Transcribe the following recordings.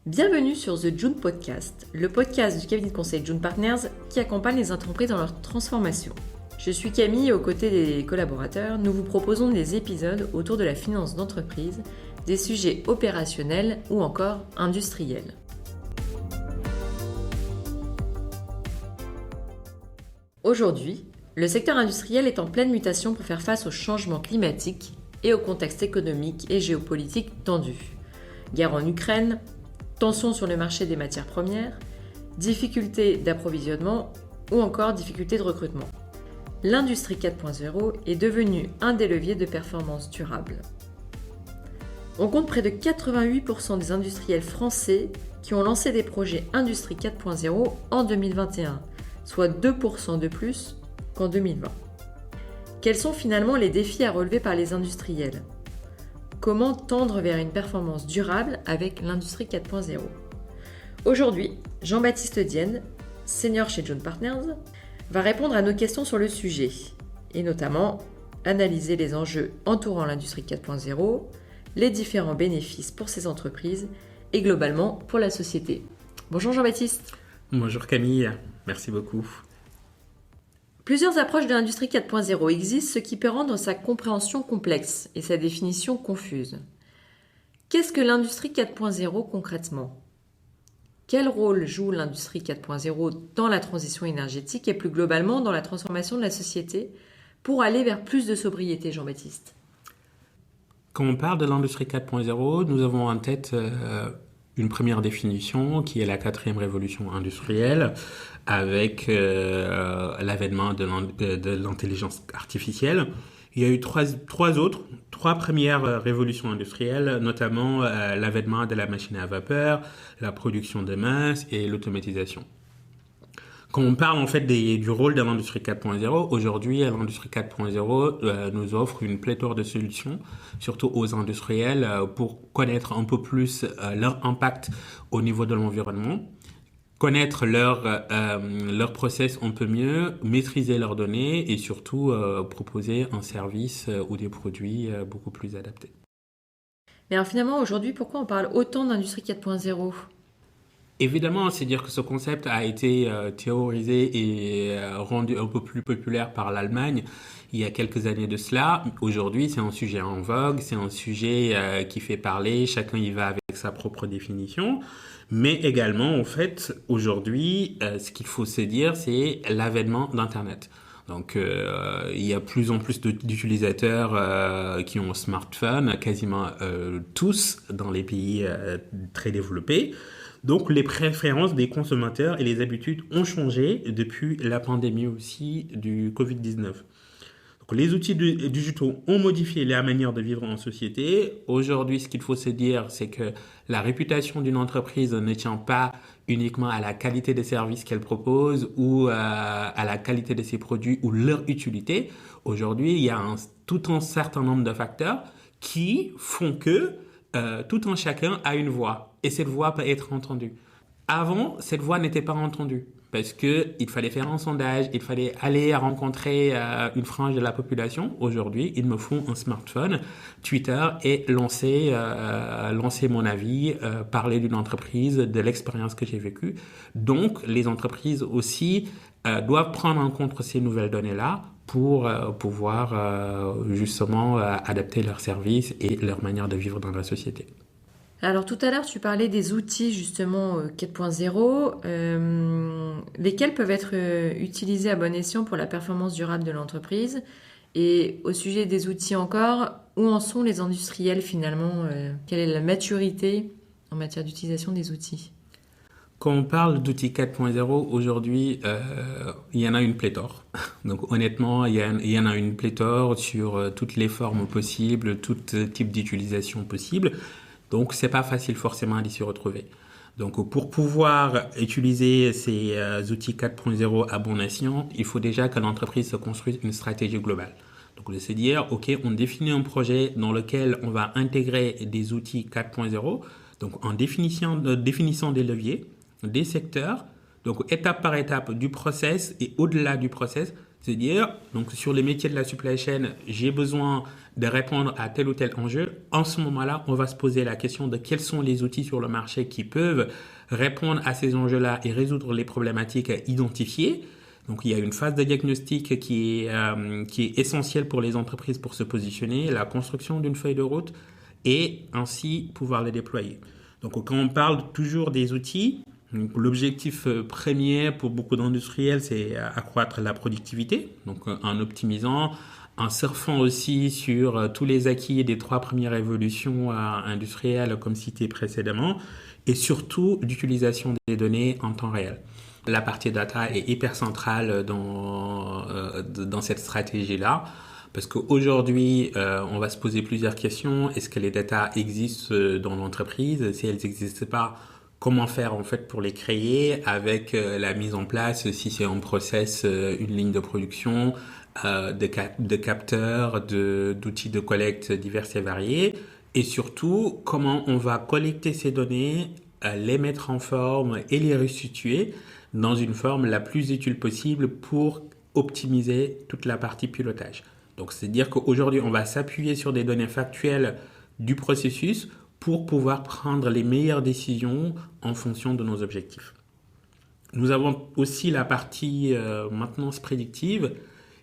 Bienvenue sur The June Podcast, le podcast du cabinet de conseil June Partners qui accompagne les entreprises dans leur transformation. Je suis Camille et aux côtés des collaborateurs, nous vous proposons des épisodes autour de la finance d'entreprise, des sujets opérationnels ou encore industriels. Aujourd'hui, le secteur industriel est en pleine mutation pour faire face aux changements climatiques et au contexte économique et géopolitique tendu. Guerre en Ukraine, tensions sur le marché des matières premières, difficultés d'approvisionnement ou encore difficultés de recrutement. L'industrie 4.0 est devenue un des leviers de performance durable. On compte près de 88% des industriels français qui ont lancé des projets Industrie 4.0 en 2021, soit 2% de plus qu'en 2020. Quels sont finalement les défis à relever par les industriels ? Comment tendre vers une performance durable avec l'Industrie 4.0 ? Aujourd'hui, Jean-Baptiste Dienne, senior chez June Partners, va répondre à nos questions sur le sujet, et notamment analyser les enjeux entourant l'Industrie 4.0, les différents bénéfices pour ces entreprises et globalement pour la société. Bonjour Jean-Baptiste. Bonjour Camille, merci beaucoup. Plusieurs approches de l'industrie 4.0 existent, ce qui peut rendre sa compréhension complexe et sa définition confuse. Qu'est-ce que l'industrie 4.0 concrètement ? Quel rôle joue l'industrie 4.0 dans la transition énergétique et plus globalement dans la transformation de la société pour aller vers plus de sobriété, Jean-Baptiste ? Quand on parle de l'industrie 4.0, nous avons en tête une première définition qui est la quatrième révolution industrielle avec l'avènement de l'intelligence artificielle. Il y a eu trois premières révolutions industrielles, notamment l'avènement de la machine à vapeur, la production de masse et l'automatisation. Quand on parle en fait du rôle de l'industrie 4.0, aujourd'hui l'industrie 4.0 nous offre une pléthore de solutions, surtout aux industriels, pour connaître un peu plus leur impact au niveau de l'environnement, connaître leur process un peu mieux, maîtriser leurs données et surtout proposer un service ou des produits beaucoup plus adaptés. Mais alors finalement aujourd'hui, pourquoi on parle autant d'industrie 4.0 ? Évidemment, c'est dire que ce concept a été théorisé et rendu un peu plus populaire par l'Allemagne il y a quelques années de cela. Aujourd'hui, c'est un sujet en vogue, c'est un sujet qui fait parler, chacun y va avec sa propre définition. Mais également, en fait, aujourd'hui, ce qu'il faut se dire, c'est l'avènement d'Internet. Donc, il y a plus en plus d'utilisateurs qui ont un smartphone, quasiment tous dans les pays très développés. Donc, les préférences des consommateurs et les habitudes ont changé depuis la pandémie aussi du Covid-19. Donc, les outils digitaux ont modifié la manière de vivre en société. Aujourd'hui, ce qu'il faut se dire, c'est que la réputation d'une entreprise ne tient pas uniquement à la qualité des services qu'elle propose ou à la qualité de ses produits ou leur utilité. Aujourd'hui, il y a tout un certain nombre de facteurs qui font que tout un chacun a une voix et cette voix peut être entendue. Avant, cette voix n'était pas entendue parce qu'il fallait faire un sondage, il fallait aller rencontrer une frange de la population. Aujourd'hui, il me faut un smartphone, Twitter et lancer mon avis, parler d'une entreprise, de l'expérience que j'ai vécue. Donc, les entreprises aussi doivent prendre en compte ces nouvelles données-là pour pouvoir justement adapter leurs services et leur manière de vivre dans la société. Alors tout à l'heure, tu parlais des outils justement 4.0, lesquels peuvent être utilisés à bon escient pour la performance durable de l'entreprise. Et au sujet des outils encore, où en sont les industriels finalement ? Quelle est la maturité en matière d'utilisation des outils ? Quand on parle d'outils 4.0, aujourd'hui, il y en a une pléthore. Donc honnêtement, il y en a une pléthore sur toutes les formes possibles, tout type d'utilisation possible. Donc, c'est pas facile forcément d'y s'y retrouver. Donc, pour pouvoir utiliser ces outils 4.0 à bon escient, il faut déjà que l'entreprise se construise une stratégie globale. Donc, de se dire, OK, on définit un projet dans lequel on va intégrer des outils 4.0, donc en définissant des leviers, des secteurs, donc étape par étape du process et au-delà du process, C'est-à-dire, donc sur les métiers de la supply chain, j'ai besoin de répondre à tel ou tel enjeu. En ce moment-là, on va se poser la question de quels sont les outils sur le marché qui peuvent répondre à ces enjeux-là et résoudre les problématiques identifiées. Donc il y a une phase de diagnostic qui est essentielle pour les entreprises pour se positionner, la construction d'une feuille de route et ainsi pouvoir les déployer. Donc quand on parle toujours des outils, donc, l'objectif premier pour beaucoup d'industriels, c'est accroître la productivité, donc en optimisant, en surfant aussi sur tous les acquis des 3 premières révolutions industrielles comme cité précédemment, et surtout l'utilisation des données en temps réel. La partie data est hyper centrale dans cette stratégie-là, parce qu'aujourd'hui, on va se poser plusieurs questions. Est-ce que les data existent dans l'entreprise? Si elles n'existent pas, comment faire en fait pour les créer avec la mise en place, si c'est en process, une ligne de production, de capteurs, d'outils de collecte divers et variés, et surtout comment on va collecter ces données, les mettre en forme et les restituer dans une forme la plus utile possible pour optimiser toute la partie pilotage. Donc c'est-à-dire qu'aujourd'hui on va s'appuyer sur des données factuelles du processus pour pouvoir prendre les meilleures décisions en fonction de nos objectifs. Nous avons aussi la partie maintenance prédictive.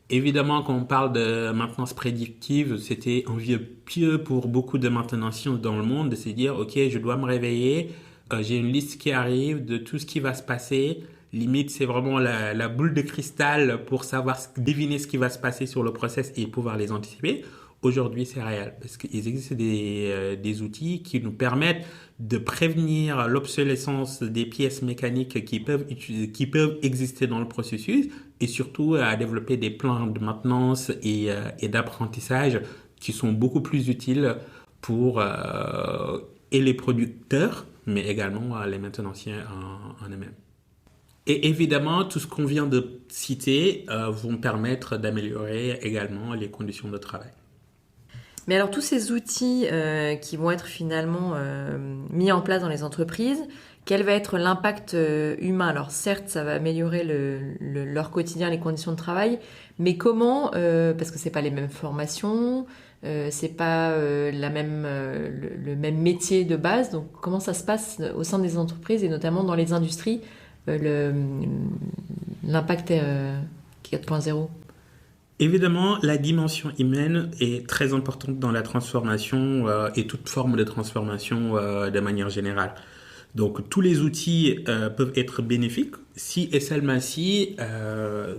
Évidemment, quand on parle de maintenance prédictive, c'était un vieux pieu pour beaucoup de maintenanciers dans le monde de se dire, ok, je dois me réveiller, j'ai une liste qui arrive de tout ce qui va se passer. Limite, c'est vraiment la boule de cristal pour savoir, deviner ce qui va se passer sur le process et pouvoir les anticiper. Aujourd'hui, c'est réel parce qu'il existe des outils qui nous permettent de prévenir l'obsolescence des pièces mécaniques qui peuvent exister dans le processus et surtout à développer des plans de maintenance et d'apprentissage qui sont beaucoup plus utiles pour et les producteurs, mais également les maintenanciers en eux-mêmes. Et évidemment, tout ce qu'on vient de citer vont permettre d'améliorer également les conditions de travail. Mais alors tous ces outils qui vont être finalement mis en place dans les entreprises, quel va être l'impact humain? Alors certes, ça va améliorer leur quotidien, les conditions de travail, mais comment, parce que c'est pas les mêmes formations, c'est pas le même métier de base, donc comment ça se passe au sein des entreprises et notamment dans les industries, l'impact 4.0? Évidemment, la dimension humaine est très importante dans la transformation et toute forme de transformation de manière générale. Donc, tous les outils peuvent être bénéfiques si et seulement si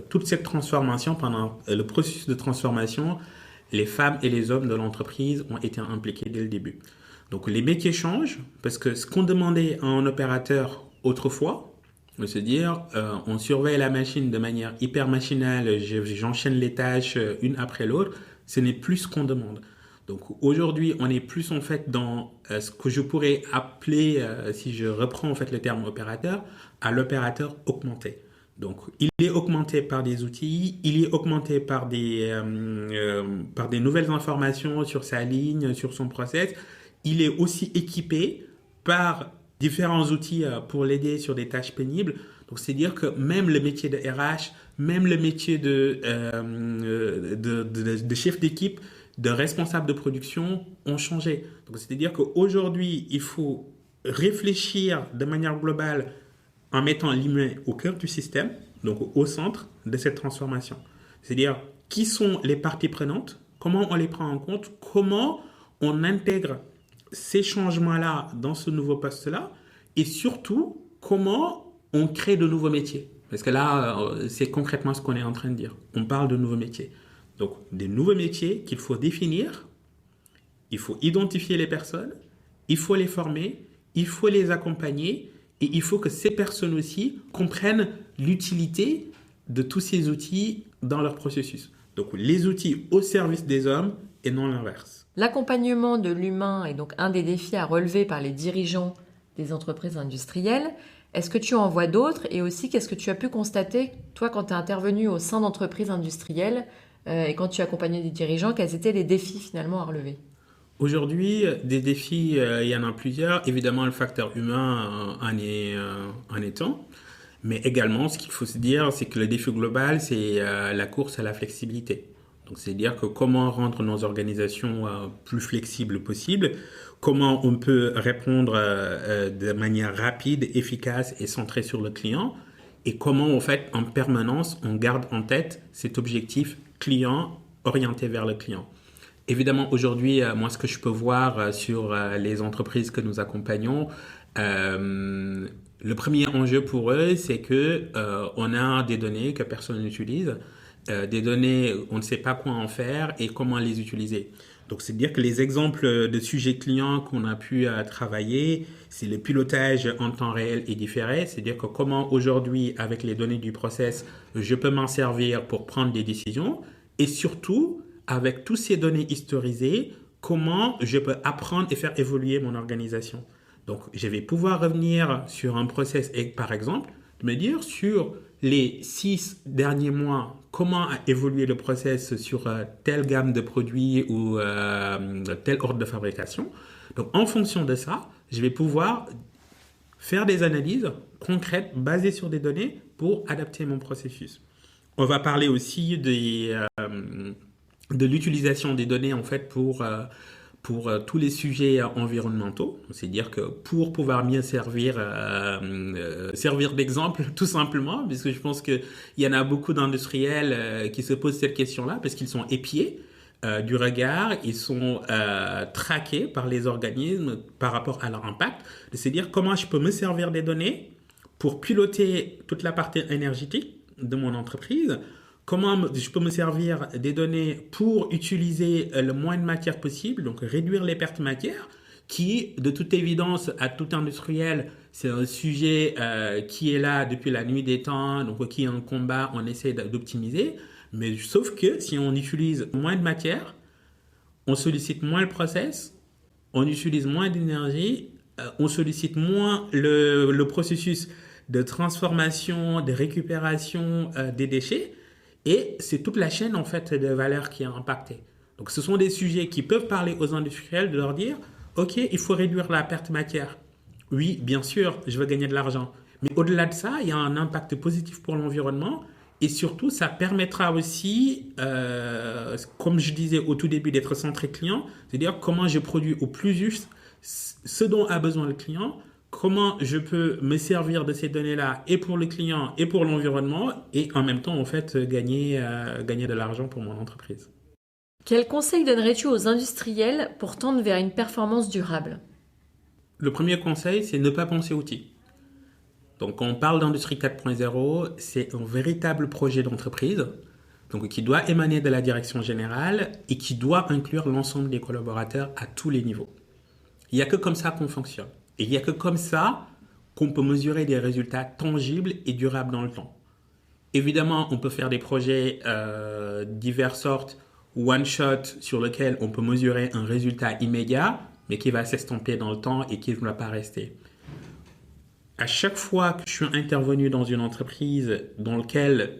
toute cette transformation, pendant le processus de transformation, les femmes et les hommes de l'entreprise ont été impliqués dès le début. Donc, les métiers changent parce que ce qu'on demandait à un opérateur autrefois, se dire, on surveille la machine de manière hyper machinale, j'enchaîne les tâches une après l'autre, ce n'est plus ce qu'on demande. Donc aujourd'hui, on est plus en fait dans ce que je pourrais appeler, si je reprends en fait le terme opérateur, à l'opérateur augmenté. Donc il est augmenté par des outils, il est augmenté par des nouvelles informations sur sa ligne, sur son process. Il est aussi équipé par différents outils pour l'aider sur des tâches pénibles. Donc, c'est-à-dire que même le métier de RH, même le métier de chef d'équipe, de responsable de production ont changé. Donc, c'est-à-dire qu'aujourd'hui, il faut réfléchir de manière globale en mettant l'humain au cœur du système, donc au centre de cette transformation. C'est-à-dire, qui sont les parties prenantes, comment on les prend en compte, comment on intègre ces changements-là dans ce nouveau poste-là et surtout, comment on crée de nouveaux métiers. Parce que là, c'est concrètement ce qu'on est en train de dire. On parle de nouveaux métiers. Donc, des nouveaux métiers qu'il faut définir, il faut identifier les personnes, il faut les former, il faut les accompagner et il faut que ces personnes aussi comprennent l'utilité de tous ces outils dans leur processus. Donc, les outils au service des hommes et non l'inverse. L'accompagnement de l'humain est donc un des défis à relever par les dirigeants des entreprises industrielles. Est-ce que tu en vois d'autres? Et aussi, qu'est-ce que tu as pu constater, toi, quand tu es intervenu au sein d'entreprises industrielles et quand tu accompagnais des dirigeants, quels étaient les défis finalement à relever? Aujourd'hui, des défis, il y en a plusieurs. Évidemment, le facteur humain en est un. Mais également, ce qu'il faut se dire, c'est que le défi global, c'est la course à la flexibilité. Donc, c'est-à-dire que comment rendre nos organisations plus flexibles possible, comment on peut répondre de manière rapide, efficace et centrée sur le client, et comment, en fait, en permanence, on garde en tête cet objectif client orienté vers le client. Évidemment, aujourd'hui, moi, ce que je peux voir sur les entreprises que nous accompagnons, le premier enjeu pour eux, c'est que on a des données que personne n'utilise, des données, on ne sait pas quoi en faire et comment les utiliser. Donc, c'est-à-dire que les exemples de sujets clients qu'on a pu travailler, c'est le pilotage en temps réel et différé. C'est-à-dire que comment aujourd'hui, avec les données du process, je peux m'en servir pour prendre des décisions et surtout, avec toutes ces données historisées, comment je peux apprendre et faire évoluer mon organisation. Donc, je vais pouvoir revenir sur un process et, par exemple, me dire sur les 6 derniers mois, comment a évolué le process sur telle gamme de produits ou tel ordre de fabrication. Donc, en fonction de ça, je vais pouvoir faire des analyses concrètes basées sur des données pour adapter mon processus. On va parler aussi de l'utilisation des données en fait pour tous les sujets environnementaux. C'est-à-dire que pour pouvoir mieux servir d'exemple tout simplement, puisque je pense qu'il y en a beaucoup d'industriels qui se posent cette question-là parce qu'ils sont épiés du regard, ils sont traqués par les organismes par rapport à leur impact. C'est-à-dire comment je peux me servir des données pour piloter toute la partie énergétique de mon entreprise. Comment je peux me servir des données pour utiliser le moins de matière possible, donc réduire les pertes matières, qui, de toute évidence, à tout industriel, c'est un sujet qui est là depuis la nuit des temps, donc qui est un combat, on essaie d'optimiser. Mais sauf que si on utilise moins de matière, on sollicite moins le process, on utilise moins d'énergie, on sollicite moins le processus de transformation, de récupération des déchets. Et c'est toute la chaîne en fait de valeur qui est impactée. Donc ce sont des sujets qui peuvent parler aux industriels de leur dire « Ok, il faut réduire la perte matière. Oui, bien sûr, je veux gagner de l'argent. Mais au-delà de ça, il y a un impact positif pour l'environnement et surtout, ça permettra aussi, comme je disais au tout début, d'être centré client, c'est-à-dire comment je produis au plus juste ce dont a besoin le client, comment je peux me servir de ces données-là et pour le client et pour l'environnement et en même temps, en fait, gagner de l'argent pour mon entreprise. Quel conseil donnerais-tu aux industriels pour tendre vers une performance durable ? Le premier conseil, c'est ne pas penser outils. Donc, quand on parle d'industrie 4.0, c'est un véritable projet d'entreprise donc, qui doit émaner de la direction générale et qui doit inclure l'ensemble des collaborateurs à tous les niveaux. Il n'y a que comme ça qu'on fonctionne. Et il n'y a que comme ça qu'on peut mesurer des résultats tangibles et durables dans le temps. Évidemment, on peut faire des projets diverses sortes, one-shot, sur lesquels on peut mesurer un résultat immédiat, mais qui va s'estomper dans le temps et qui ne va pas rester. À chaque fois que je suis intervenu dans une entreprise dans laquelle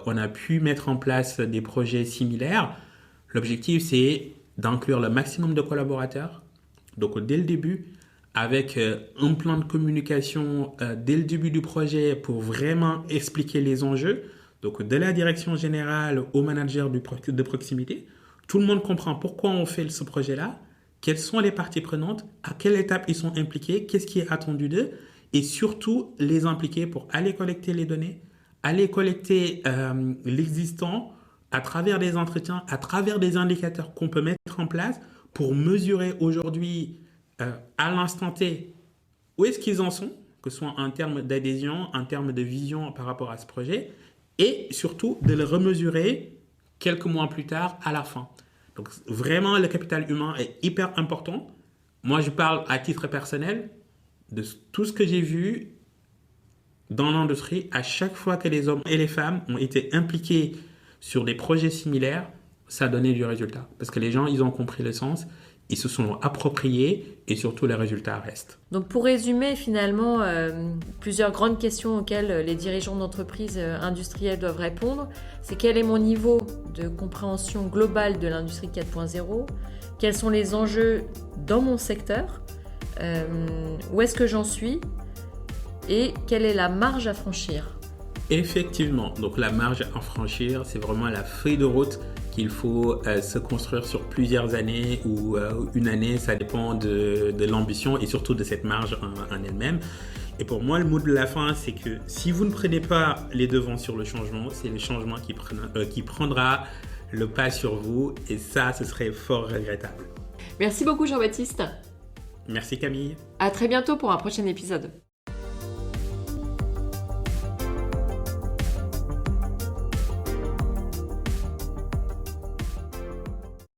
on a pu mettre en place des projets similaires, l'objectif c'est d'inclure le maximum de collaborateurs. Donc dès le début, avec un plan de communication dès le début du projet pour vraiment expliquer les enjeux, donc de la direction générale au manager de proximité, tout le monde comprend pourquoi on fait ce projet-là, quelles sont les parties prenantes, à quelle étape ils sont impliqués, qu'est-ce qui est attendu d'eux, et surtout les impliquer pour aller collecter les données, aller collecter l'existant à travers des entretiens, à travers des indicateurs qu'on peut mettre en place pour mesurer aujourd'hui à l'instant T où est-ce qu'ils en sont, que ce soit en termes d'adhésion, en termes de vision par rapport à ce projet, et surtout de le remesurer quelques mois plus tard à la fin. Donc vraiment, le capital humain est hyper important. Moi, je parle à titre personnel de tout ce que j'ai vu dans l'industrie. À chaque fois que les hommes et les femmes ont été impliqués sur des projets similaires, ça a donné du résultat. Parce que les gens, ils ont compris le sens, ils se sont appropriés et surtout les résultats restent. Donc pour résumer finalement, plusieurs grandes questions auxquelles les dirigeants d'entreprises industrielles doivent répondre, c'est quel est mon niveau de compréhension globale de l'industrie 4.0 ? Quels sont les enjeux dans mon secteur ? Où est-ce que j'en suis ? Et quelle est la marge à franchir ? Effectivement, donc la marge à franchir, c'est vraiment la feuille de route qu'il faut se construire sur plusieurs années ou une année, ça dépend de l'ambition et surtout de cette marge en elle-même. Et pour moi, le mot de la fin, c'est que si vous ne prenez pas les devants sur le changement, c'est le changement qui prendra le pas sur vous et ça, ce serait fort regrettable. Merci beaucoup Jean-Baptiste. Merci Camille. À très bientôt pour un prochain épisode.